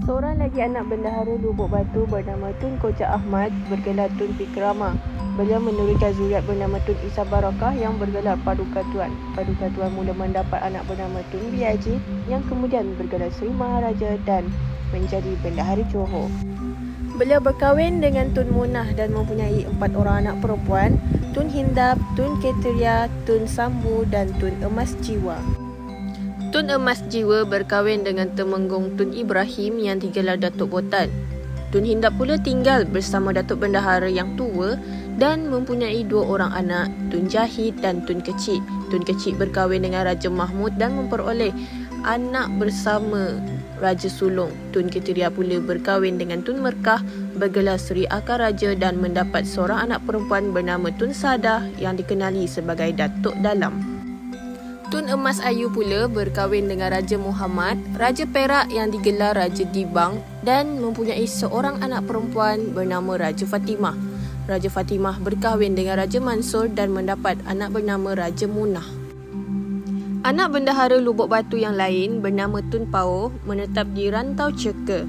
Seorang lagi anak bendahara Lubuk Batu bernama Tun Kocak Ahmad bergelar Tun Fikrama. Beliau menurunkan zuriat bernama Tun Isa Barakah yang bergelar Paduka Tuan. Paduka Tuan mula mendapat anak bernama Tun Biajit yang kemudian bergelar Seri Maharaja dan menjadi bendahara Johor. Beliau berkahwin dengan Tun Munah dan mempunyai 4 orang anak perempuan, Tun Hindap, Tun Keteria, Tun Sambu dan Tun Emas Jiwa. Tun Emas Jiwa berkahwin dengan Temenggung Tun Ibrahim yang digelar Datuk Botan. Tun Hindap pula tinggal bersama Datuk Bendahara yang tua dan mempunyai 2 orang anak, Tun Jahid dan Tun Kecik. Tun Kecik berkahwin dengan Raja Mahmud dan memperoleh anak bersama Raja Sulong. Tun Keteria pula berkahwin dengan Tun Merkah bergelar Seri Akar Raja dan mendapat seorang anak perempuan bernama Tun Sadah yang dikenali sebagai Datuk Dalam. Tun Emas Ayu pula berkahwin dengan Raja Muhammad, Raja Perak yang digelar Raja Dibang dan mempunyai seorang anak perempuan bernama Raja Fatimah. Raja Fatimah berkahwin dengan Raja Mansur dan mendapat anak bernama Raja Munah. Anak bendahara Lubuk Batu yang lain bernama Tun Pao menetap di Rantau Ceka.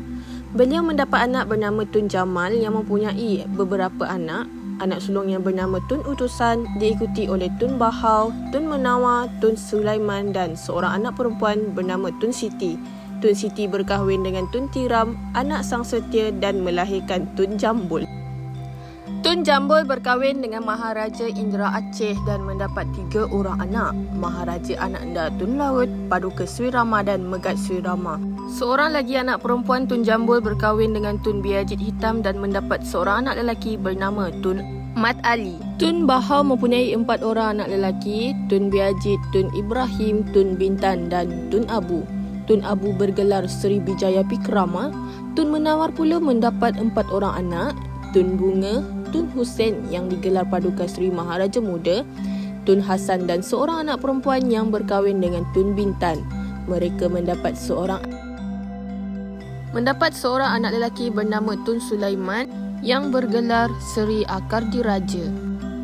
Beliau mendapat anak bernama Tun Jamal yang mempunyai beberapa anak. Anak sulung yang bernama Tun Utusan diikuti oleh Tun Bahau, Tun Menawar, Tun Sulaiman dan seorang anak perempuan bernama Tun Siti. Tun Siti berkahwin dengan Tun Tiram, anak sang setia dan melahirkan Tun Jambul. Tun Jambul berkahwin dengan Maharaja Indra Aceh dan mendapat 3 orang anak, Maharaja Ananda Tun Laut, Paduka Sri Rama dan Megat Sri Rama. Seorang lagi anak perempuan Tun Jambul berkahwin dengan Tun Biajit Hitam dan mendapat seorang anak lelaki bernama Tun Mat Ali. Tun Bahau mempunyai 4 orang anak lelaki, Tun Biajit, Tun Ibrahim, Tun Bintan dan Tun Abu. Tun Abu bergelar Seri Bijaya Fikrama. Tun Menawar pula mendapat 4 orang anak, Tun Bunga, Tun Hussein yang digelar Paduka Seri Maharaja Muda, Tun Hasan dan seorang anak perempuan yang berkahwin dengan Tun Bintan. Mereka mendapat seorang anak lelaki bernama Tun Sulaiman yang bergelar Seri Akar Diraja.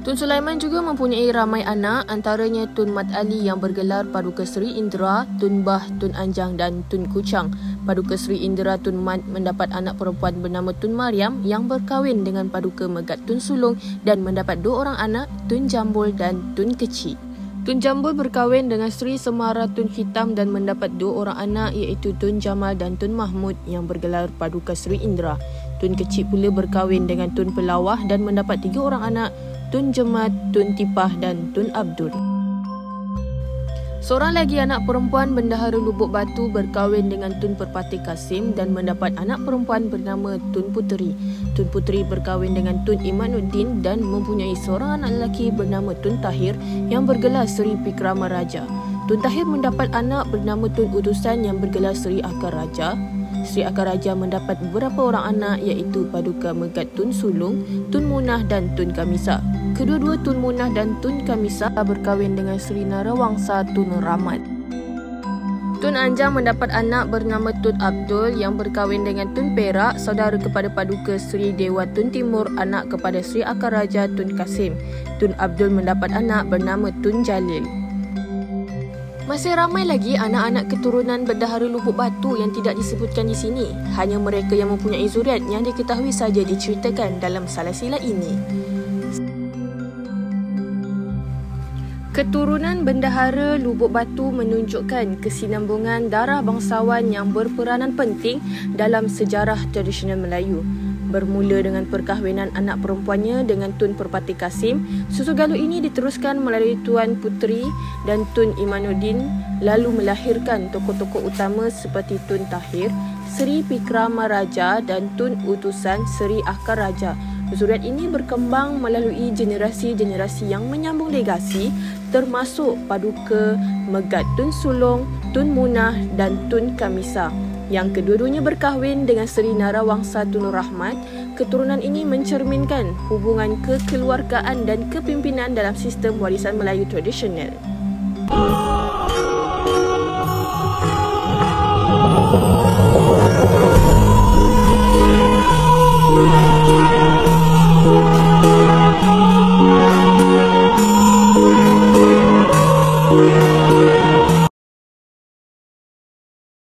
Tun Sulaiman juga mempunyai ramai anak, antaranya Tun Mat Ali yang bergelar Paduka Seri Indra, Tun Bah, Tun Anjang dan Tun Kuchang. Paduka Seri Indra Tun Mat mendapat anak perempuan bernama Tun Mariam yang berkahwin dengan Paduka Megat Tun Sulong dan mendapat 2 orang anak, Tun Jambul dan Tun Kecik. Tun Jambul berkahwin dengan Seri Semara Tun Hitam dan mendapat 2 orang anak iaitu Tun Jamal dan Tun Mahmud yang bergelar Paduka Seri Indra. Tun Kecik pula berkahwin dengan Tun Pelawah dan mendapat 3 orang anak, Tun Jemat, Tun Tipah dan Tun Abdul. Seorang lagi anak perempuan bendahara Lubuk Batu berkahwin dengan Tun Perpati Kasim dan mendapat anak perempuan bernama Tun Puteri. Tun Puteri berkahwin dengan Tun Imanuddin dan mempunyai seorang anak lelaki bernama Tun Tahir yang bergelar Seri Fikrama Raja. Tun Tahir mendapat anak bernama Tun Utusan yang bergelar Seri Akar Raja. Seri Akar Raja mendapat beberapa orang anak iaitu Paduka Megat Tun Sulung, Tun Munah dan Tun Kamisa. Kedua-dua Tun Munah dan Tun Kamisa berkahwin dengan Seri Narawangsa Tun Rahmat. Tun Anjang mendapat anak bernama Tun Abdul yang berkahwin dengan Tun Perak, saudara kepada Paduka Seri Dewa Tun Timur, anak kepada Seri Akar Raja Tun Kasim. Tun Abdul mendapat anak bernama Tun Jalil. Masih ramai lagi anak-anak keturunan bendahara Lubuk Batu yang tidak disebutkan di sini. Hanya mereka yang mempunyai zuriat yang diketahui saja diceritakan dalam salasilah ini. Keturunan bendahara Lubuk Batu menunjukkan kesinambungan darah bangsawan yang berperanan penting dalam sejarah tradisional Melayu. Bermula dengan perkahwinan anak perempuannya dengan Tun Perpati Kasim, susu galuk ini diteruskan melalui Tuan Puteri dan Tun Imanuddin, lalu melahirkan tokoh-tokoh utama seperti Tun Tahir, Seri Fikrama Raja dan Tun Utusan Seri Akar Raja. Zuriat ini berkembang melalui generasi-generasi yang menyambung legasi, termasuk Paduka Megat Tun Sulong, Tun Munah dan Tun Kamisa, yang kedua-duanya berkahwin dengan Seri Narawangsa Tun Rahmat. Keturunan ini mencerminkan hubungan kekeluargaan dan kepimpinan dalam sistem warisan Melayu tradisional.